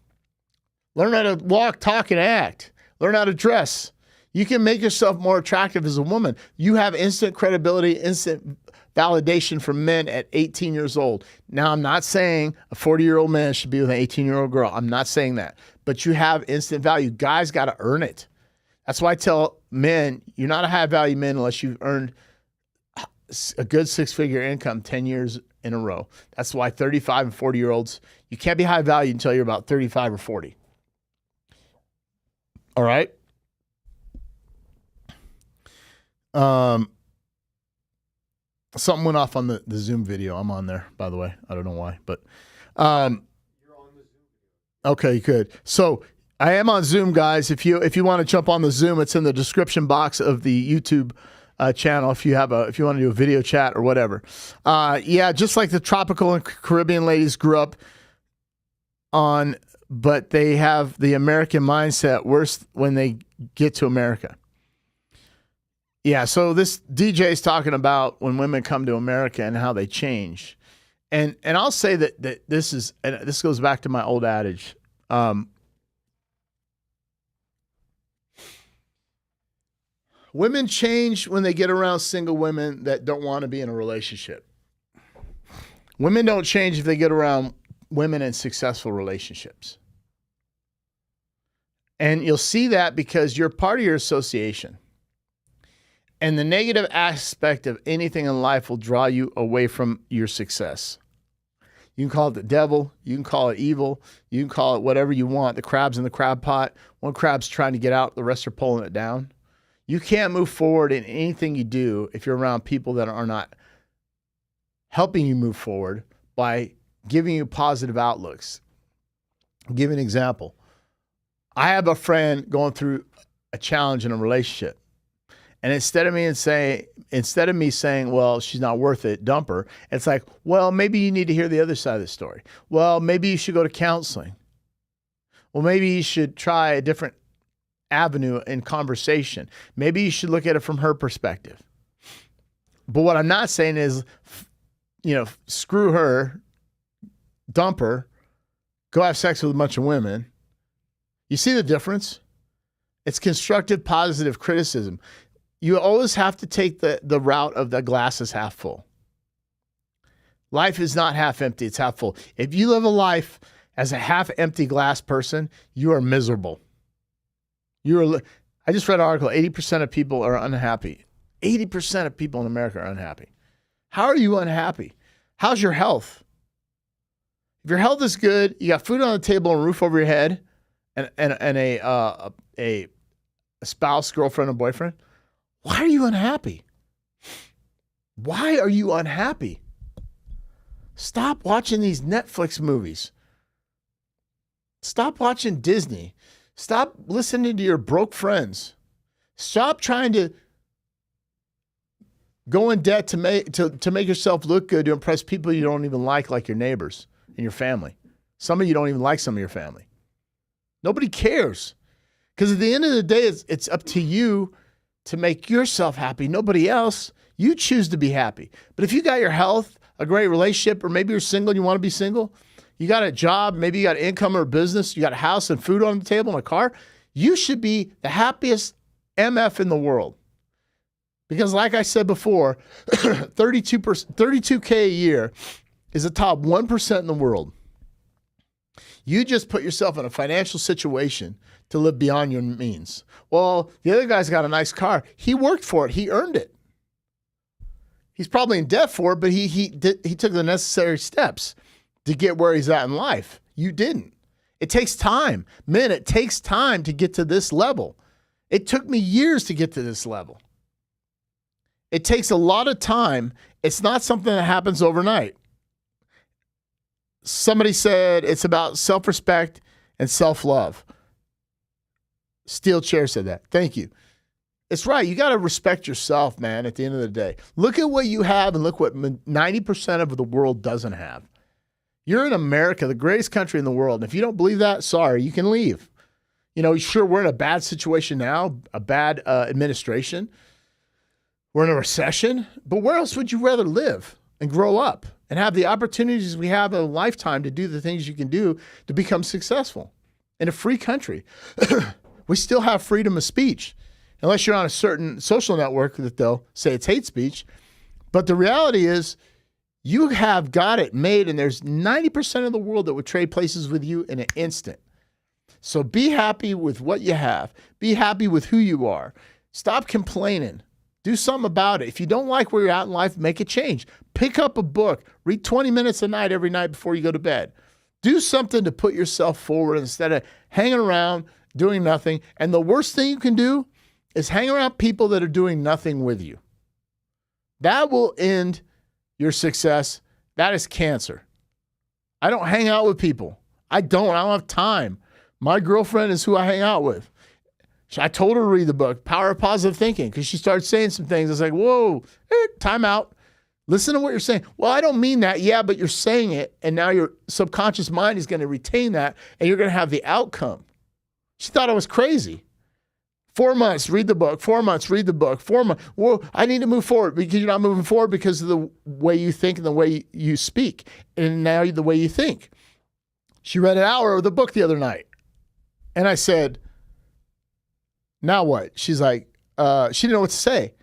[SPEAKER 1] Learn how to walk, talk, and act. Learn how to dress. You can make yourself more attractive as a woman. You have instant credibility, instant validation from men at 18 years old. Now, I'm not saying a 40-year-old man should be with an 18-year-old girl. I'm not saying that. But you have instant value. Guys got to earn it. That's why I tell men, you're not a high-value man unless you've earned a good six-figure income 10 years in a row. That's why 35 and 40-year-olds, you can't be high-value until you're about 35 or 40. All right? Something went off on the Zoom video. I'm on there, by the way. I don't know why, but you're on the Zoom video. Okay, good. So I am on Zoom, guys. If you want to jump on the Zoom, it's in the description box of the YouTube channel. If you want to do a video chat or whatever. Yeah, just like the tropical and Caribbean ladies grew up on, but they have the American mindset worse when they get to America. Yeah, so this DJ is talking about when women come to America and how they change. And I'll say that this goes back to my old adage. Women change when they get around single women that don't want to be in a relationship. Women don't change if they get around women in successful relationships. And you'll see that because you're part of your association. And the negative aspect of anything in life will draw you away from your success. You can call it the devil. You can call it evil. You can call it whatever you want. The crab's in the crab pot. One crab's trying to get out. The rest are pulling it down. You can't move forward in anything you do if you're around people that are not helping you move forward by giving you positive outlooks. I'll give you an example. I have a friend going through a challenge in a relationship. And instead of me saying, well, she's not worth it, dump her, it's like, well, maybe you need to hear the other side of the story. Well, maybe you should go to counseling. Well, maybe you should try a different avenue in conversation. Maybe you should look at it from her perspective. But what I'm not saying is, screw her, dump her, go have sex with a bunch of women. You see the difference? It's constructive, positive criticism. You always have to take the route of the glass is half full. Life is not half empty, it's half full. If you live a life as a half empty glass person, you are miserable. I just read an article, 80% of people are unhappy. 80% of people in America are unhappy. How are you unhappy? How's your health? If your health is good, you got food on the table and a roof over your head, and a spouse, girlfriend, or boyfriend, why are you unhappy? Why are you unhappy? Stop watching these Netflix movies. Stop watching Disney. Stop listening to your broke friends. Stop trying to go in debt to make yourself look good, to impress people you don't even like your neighbors and your family. Some of you don't even like some of your family. Nobody cares. Because at the end of the day, it's up to you to make yourself happy, nobody else. You choose to be happy. But if you got your health, a great relationship, or maybe you're single and you want to be single, you got a job, maybe you got income or a business, you got a house and food on the table and a car, you should be the happiest MF in the world. Because like I said before, 32K a year is the top 1% in the world. You just put yourself in a financial situation to live beyond your means. Well, the other guy's got a nice car. He worked for it. He earned it. He's probably in debt for it, but he took the necessary steps to get where he's at in life. You didn't. It takes time. Men, it takes time to get to this level. It took me years to get to this level. It takes a lot of time. It's not something that happens overnight. Somebody said it's about self-respect and self-love. Steel Chair said that. Thank you. It's right. You got to respect yourself, man, at the end of the day. Look at what you have and look what 90% of the world doesn't have. You're in America, the greatest country in the world. And if you don't believe that, sorry, you can leave. Sure, we're in a bad situation now, a bad administration. We're in a recession. But where else would you rather live and grow up and have the opportunities we have in a lifetime to do the things you can do to become successful in a free country? We still have freedom of speech, unless you're on a certain social network that they'll say it's hate speech. But the reality is you have got it made, and there's 90% of the world that would trade places with you in an instant. So be happy with what you have. Be happy with who you are. Stop complaining. Do something about it. If you don't like where you're at in life, make a change. Pick up a book. Read 20 minutes a night every night before you go to bed. Do something to put yourself forward instead of hanging around doing nothing. And the worst thing you can do is hang around people that are doing nothing with you. That will end your success. That is cancer. I don't hang out with people. I don't have time. My girlfriend is who I hang out with. I told her to read the book, Power of Positive Thinking, because she started saying some things. I was like, whoa, time out. Listen to what you're saying. Well, I don't mean that. Yeah, but you're saying it, and now your subconscious mind is going to retain that, and you're going to have the outcome. She thought I was crazy. 4 months, read the book. 4 months, read the book. 4 months. Well, I need to move forward because you're not moving forward because of the way you think and the way you speak, and now the way you think. She read an hour of the book the other night, and I said, now what? She's like, she didn't know what to say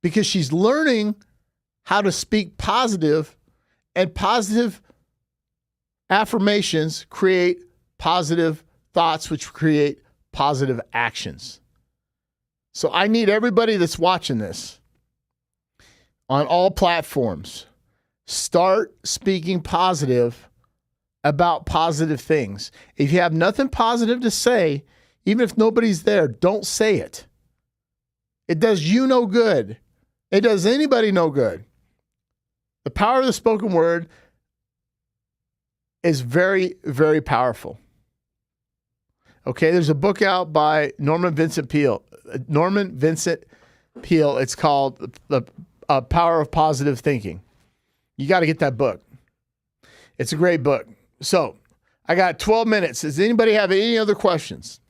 [SPEAKER 1] because she's learning how to speak positive, and positive affirmations create positive thoughts, which create positive actions. So I need everybody that's watching this on all platforms Start speaking positive about positive things. If you have nothing positive to say, even if nobody's there, don't say it. It does you no good. It does anybody no good. The power of the spoken word is very, very powerful. Okay, there's a book out by Norman Vincent Peale. It's called The Power of Positive Thinking. You got to get that book. It's a great book. So I got 12 minutes. Does anybody have any other questions?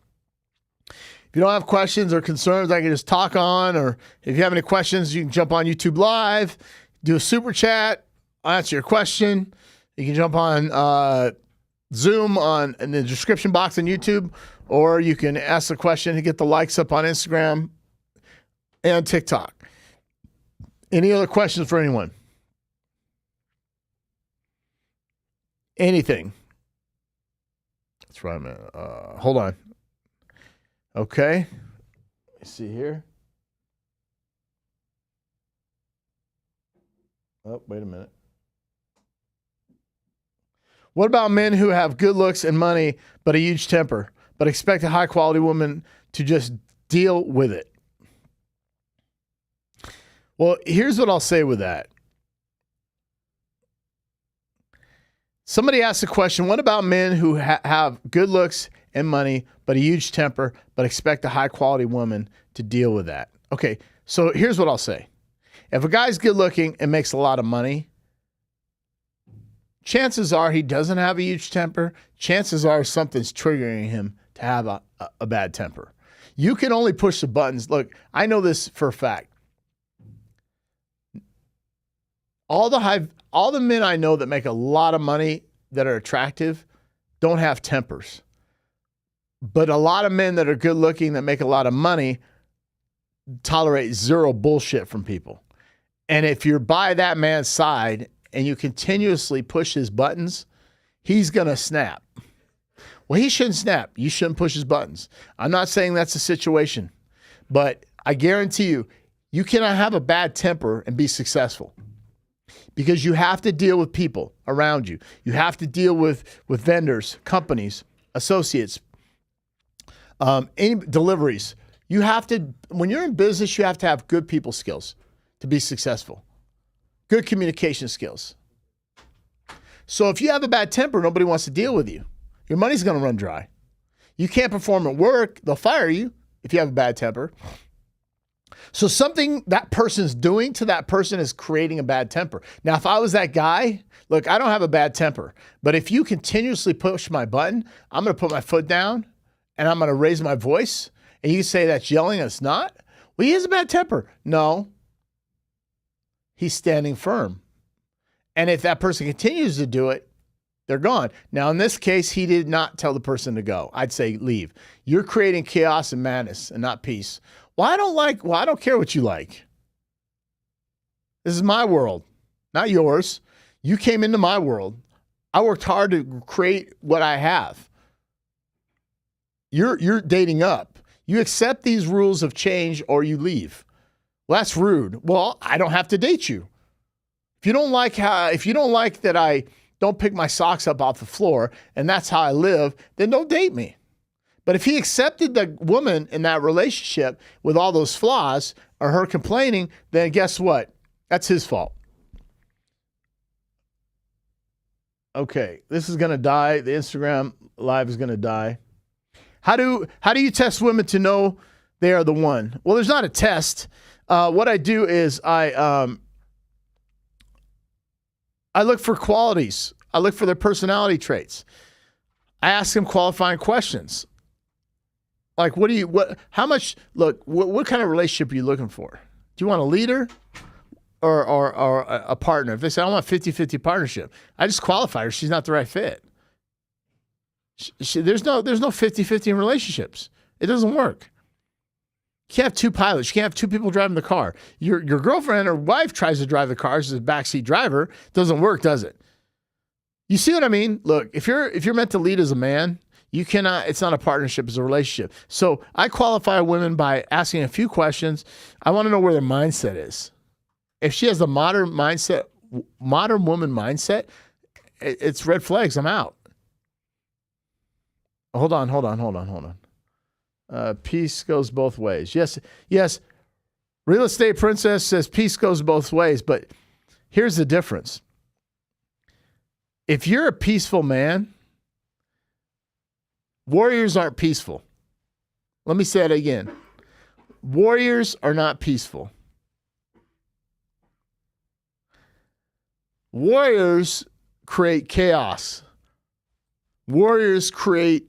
[SPEAKER 1] If you don't have questions or concerns, I can just talk on. Or if you have any questions, you can jump on YouTube Live, do a super chat. I'll answer your question. You can jump on Zoom in the description box on YouTube, or you can ask the question to get the likes up on Instagram and TikTok. Any other questions for anyone? Anything? That's right, man. Hold on. Okay. Let's see here. Oh, wait a minute. What about men who have good looks and money, but a huge temper, but expect a high quality woman to just deal with it? Well, here's what I'll say with that. Somebody asked a question, what about men who have good looks and money, but a huge temper, but expect a high quality woman to deal with that? Okay, so here's what I'll say. If a guy's good looking and makes a lot of money, chances are he doesn't have a huge temper. Chances are something's triggering him to have a bad temper. You can only push the buttons. Look, I know this for a fact. All the men I know that make a lot of money that are attractive don't have tempers. But a lot of men that are good looking that make a lot of money tolerate zero bullshit from people. And if you're by that man's side and you continuously push his buttons, he's going to snap. Well, he shouldn't snap. You shouldn't push his buttons. I'm not saying that's the situation, but I guarantee you, you cannot have a bad temper and be successful. Because you have to deal with people around you. You have to deal with vendors, companies, associates, any deliveries. You have to, when you're in business, you have to have good people skills to be successful. Good communication skills. So if you have a bad temper, nobody wants to deal with you. Your money's going to run dry. You can't perform at work. They'll fire you if you have a bad temper. So something that person's doing to that person is creating a bad temper. Now, if I was that guy, look, I don't have a bad temper, but if you continuously push my button, I'm going to put my foot down and I'm going to raise my voice. And you say that's yelling, it's not. Well, he has a bad temper. No, he's standing firm. And if that person continues to do it, they're gone. Now, in this case, he did not tell the person to go. I'd say leave. You're creating chaos and madness and not peace. Well, I don't care what you like. This is my world, not yours. You came into my world. I worked hard to create what I have. You're dating up. You accept these rules of change or you leave. Well, that's rude. Well, I don't have to date you. If you don't like that I don't pick my socks up off the floor and that's how I live, then don't date me. But if he accepted the woman in that relationship with all those flaws or her complaining, then guess what? That's his fault. Okay, this is going to die. The Instagram Live is going to die. How do you test women to know they are the one? Well, there's not a test. What I do is I look for qualities. I look for their personality traits. I ask them qualifying questions. Like, what kind of relationship are you looking for? Do you want a leader or a partner? If they say, I want a 50-50 partnership, I just qualify her. She's not the right fit. There's no 50-50 in relationships. It doesn't work. You can't have two pilots. You can't have two people driving the car. Your girlfriend or wife tries to drive the car. She's a backseat driver. Doesn't work, does it? You see what I mean? Look, if you're meant to lead as a man, you cannot, it's not a partnership, it's a relationship. So I qualify women by asking a few questions. I want to know where their mindset is. If she has a modern mindset, modern woman mindset, it's red flags. I'm out. Hold on. Peace goes both ways. Yes. Real Estate Princess says peace goes both ways, but here's the difference. If you're a peaceful man, warriors aren't peaceful. Let me say it again. Warriors are not peaceful. Warriors create chaos. Warriors create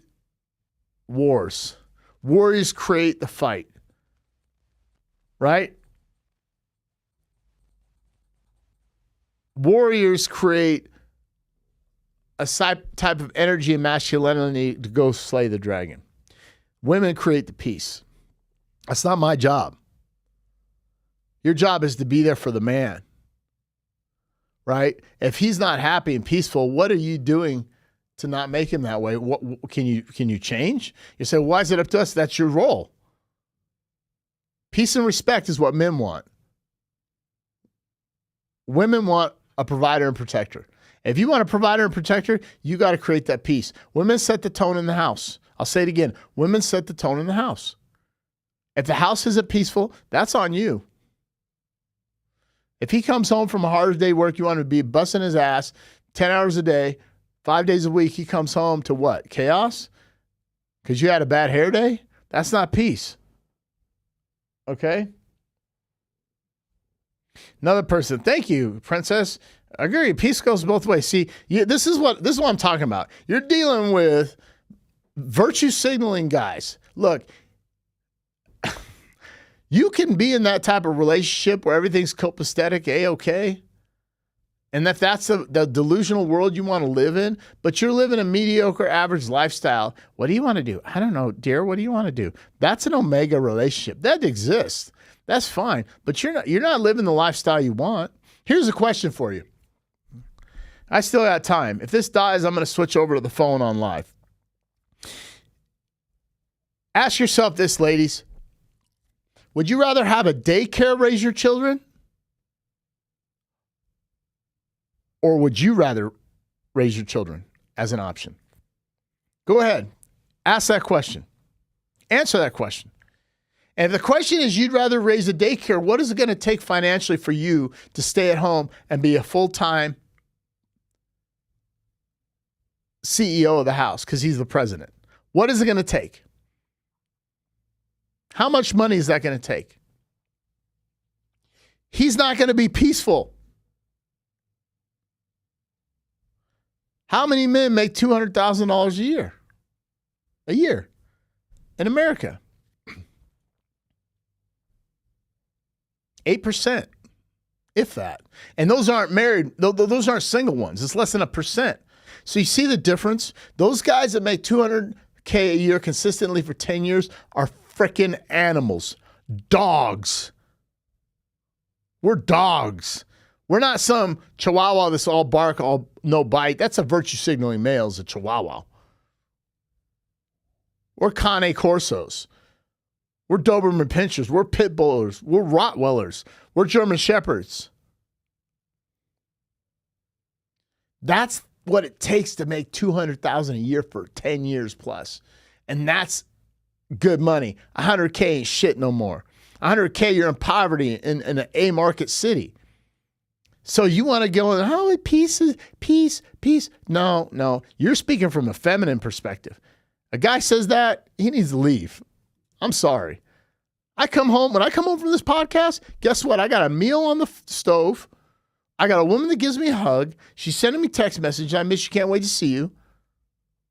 [SPEAKER 1] wars. Warriors create the fight. Right? Warriors create a type of energy and masculinity to go slay the dragon. Women create the peace. That's not my job. Your job is to be there for the man. Right? If he's not happy and peaceful, what are you doing to not make him that way? What can you change? You say, why is it up to us? That's your role. Peace and respect is what men want. Women want a provider and protector. If you want a provider and protector, you got to create that peace. Women set the tone in the house. I'll say it again. Women set the tone in the house. If the house isn't peaceful, that's on you. If he comes home from a hard day work, you want to be busting his ass 10 hours a day, 5 days a week, he comes home to what? Chaos? Because you had a bad hair day? That's not peace. Okay? Another person. Thank you, Princess. I agree. Peace goes both ways. See, this is what I'm talking about. You're dealing with virtue signaling guys. Look, you can be in that type of relationship where everything's copacetic, A-okay. And if that's the delusional world you want to live in, but you're living a mediocre, average lifestyle, what do you want to do? I don't know, dear. What do you want to do? That's an omega relationship. That exists. That's fine. But you're not living the lifestyle you want. Here's a question for you. I still got time. If this dies, I'm going to switch over to the phone on live. Ask yourself this, ladies. Would you rather have a daycare raise your children? Or would you rather raise your children as an option? Go ahead. Ask that question. Answer that question. And if the question is you'd rather raise a daycare, what is it going to take financially for you to stay at home and be a full-time CEO of the house because he's the president? What is it going to take? How much money is that going to take? He's not going to be peaceful. How many men make $200,000 a year? A year in America? 8%, if that. And those aren't married. Those aren't single ones. It's less than 1%. So you see the difference? Those guys that make $200K a year consistently for 10 years are freaking animals. Dogs. We're dogs. We're not some chihuahua that's all bark, all no bite. That's a virtue signaling male, is a chihuahua. We're Cane Corsos. We're Doberman Pinschers. We're Pit Bullers. We're Rottweilers. We're German Shepherds. That's what it takes to make $200,000 a year for 10 years plus. And that's good money. $100K ain't shit no more. $100K, you're in poverty in an A market city. So you want to go, oh, peace. No. You're speaking from a feminine perspective. A guy says that, he needs to leave. I'm sorry. When I come home from this podcast, guess what? I got a meal on the stove. I got a woman that gives me a hug. She's sending me text message. I miss you. Can't wait to see you.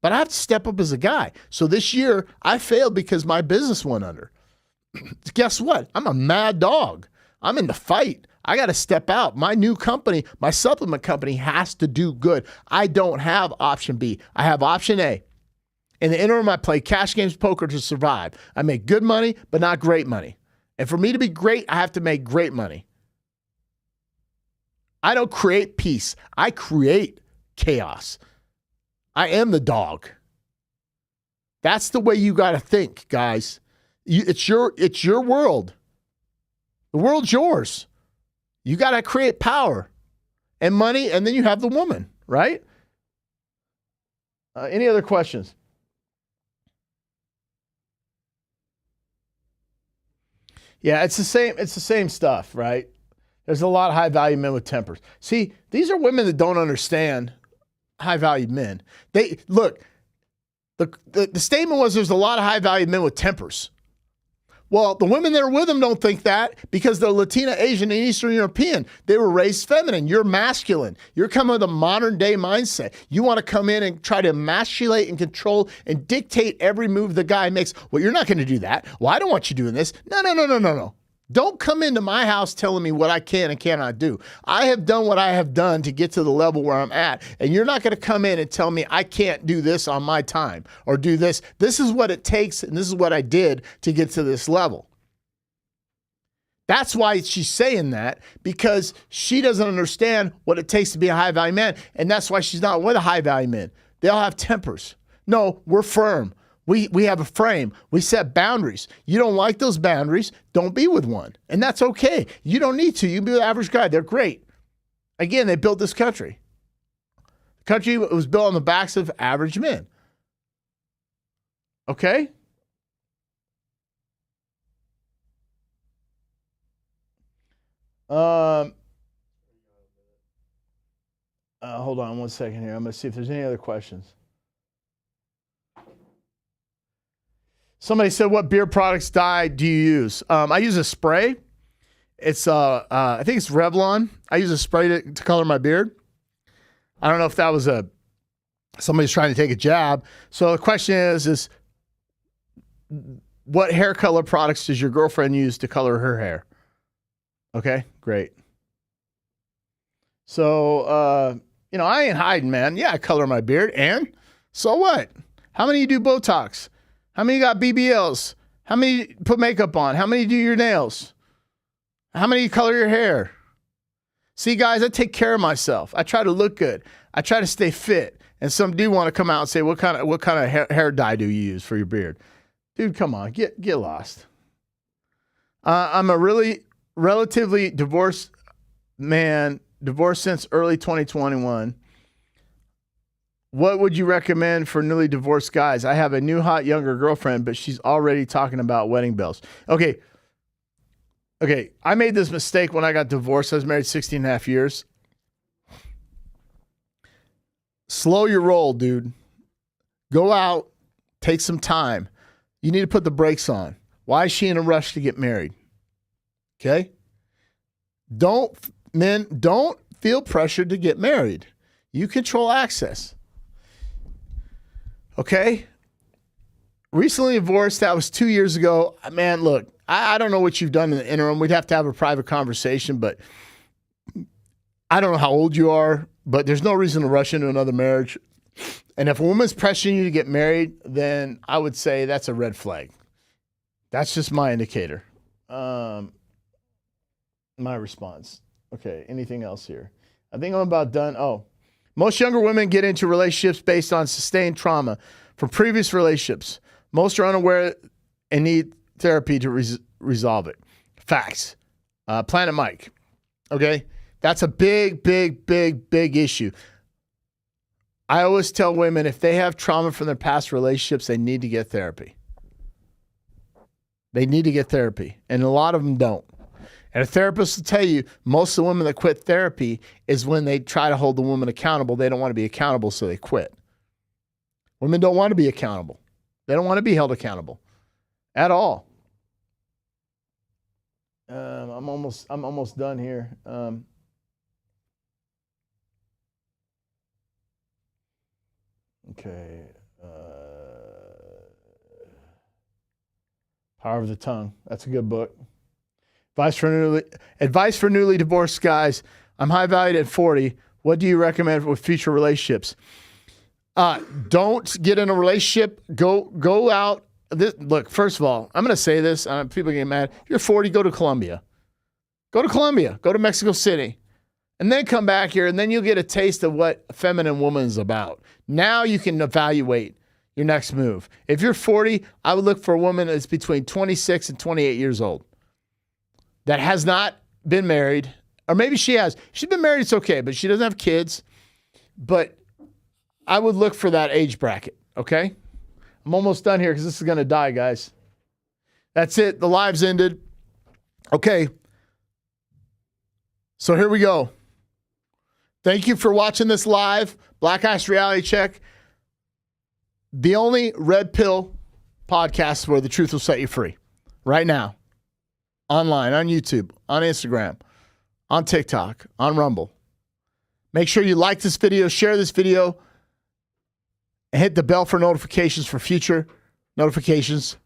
[SPEAKER 1] But I have to step up as a guy. So this year, I failed because my business went under. Guess what? I'm a mad dog. I'm in the fight. I got to step out. My new company, my supplement company has to do good. I don't have option B. I have option A. In the interim, I play cash games poker to survive. I make good money, but not great money. And for me to be great, I have to make great money. I don't create peace. I create chaos. I am the dog. That's the way you got to think, guys. It's your world. The world's yours. You got to create power. and money, and then you have the woman, right? Any other questions? Yeah, it's the same. It's the same stuff, right? There's a lot of high-value men with tempers. See, these are women that don't understand high-value men. They look. The statement was there's a lot of high-value men with tempers. Well, the women that are with them don't think that because they're Latina, Asian, and Eastern European. They were raised feminine. You're masculine. You're coming with a modern-day mindset. You want to come in and try to emasculate and control and dictate every move the guy makes. Well, you're not going to do that. Well, I don't want you doing this. No. Don't come into my house telling me what I can and cannot do. I have done what I have done to get to the level where I'm at, and you're not going to come in and tell me I can't do this on my time or do this. This is what it takes, and this is what I did to get to this level. That's why she's saying that, because she doesn't understand what it takes to be a high-value man, and that's why she's not with a high-value man. They all have tempers. No, we're firm. We have a frame. We set boundaries. You don't like those boundaries, don't be with one. And that's okay. You don't need to. You can be the average guy. They're great. Again, they built this country. The country was built on the backs of average men. Okay? Hold on one second here. I'm going to see if there's any other questions. Somebody said, what beard products dye do you use? I use a spray. It's, I think it's Revlon. I use a spray to color my beard. I don't know if that was somebody's trying to take a jab. So the question is what hair color products does your girlfriend use to color her hair? Okay, great. So, I ain't hiding, man. Yeah, I color my beard. And so what? How many do Botox? How many got BBLs? How many put makeup on? How many do your nails? How many color your hair? See, guys, I take care of myself. I try to look good. I try to stay fit. And some do want to come out and say, what kind of hair dye do you use for your beard? Dude, come on, get lost. I'm a relatively divorced man, divorced since early 2021. What would you recommend for newly divorced guys? I have a new hot younger girlfriend, but she's already talking about wedding bells. Okay. I made this mistake when I got divorced. I was married 16 and a half years. Slow your roll, dude. Go out, take some time. You need to put the brakes on. Why is she in a rush to get married? Okay? Don't feel pressured to get married. You control access. Okay? Recently divorced, that was 2 years ago. Man, look, I don't know what you've done in the interim. We'd have to have a private conversation, but I don't know how old you are, but there's no reason to rush into another marriage. And if a woman's pressuring you to get married, then I would say that's a red flag. That's just my indicator. My response. Okay, anything else here? I think I'm about done. Oh. Most younger women get into relationships based on sustained trauma from previous relationships. Most are unaware and need therapy to resolve it. Facts. Planet Mike. Okay? That's a big issue. I always tell women if they have trauma from their past relationships, they need to get therapy. They need to get therapy. And a lot of them don't. And a therapist will tell you most of the women that quit therapy is when they try to hold the woman accountable. They don't want to be accountable, so they quit. Women don't want to be accountable. They don't want to be held accountable at all. I'm almost done here. Okay. Power of the Tongue. That's a good book. Advice for newly divorced guys. I'm high valued at 40. What do you recommend with future relationships? Don't get in a relationship. Go out. Look, first of all, I'm going to say this. People get mad. You're 40. Go to Colombia. Go to Colombia. Go to Mexico City. And then come back here, and then you'll get a taste of what a feminine woman is about. Now you can evaluate your next move. If you're 40, I would look for a woman that's between 26 and 28 years old that has not been married Or maybe she has. She's been married, it's okay, but she doesn't have kids. But I would look for that age bracket, okay? I'm almost done here because this is going to die, guys. That's it. The live's ended. Okay. So here we go. Thank you for watching this live. Black Ice Reality Check. The only red pill podcast where the truth will set you free. Right now. Online, on YouTube, on Instagram, on TikTok, on Rumble. Make sure you like this video, share this video, and hit the bell for notifications for future notifications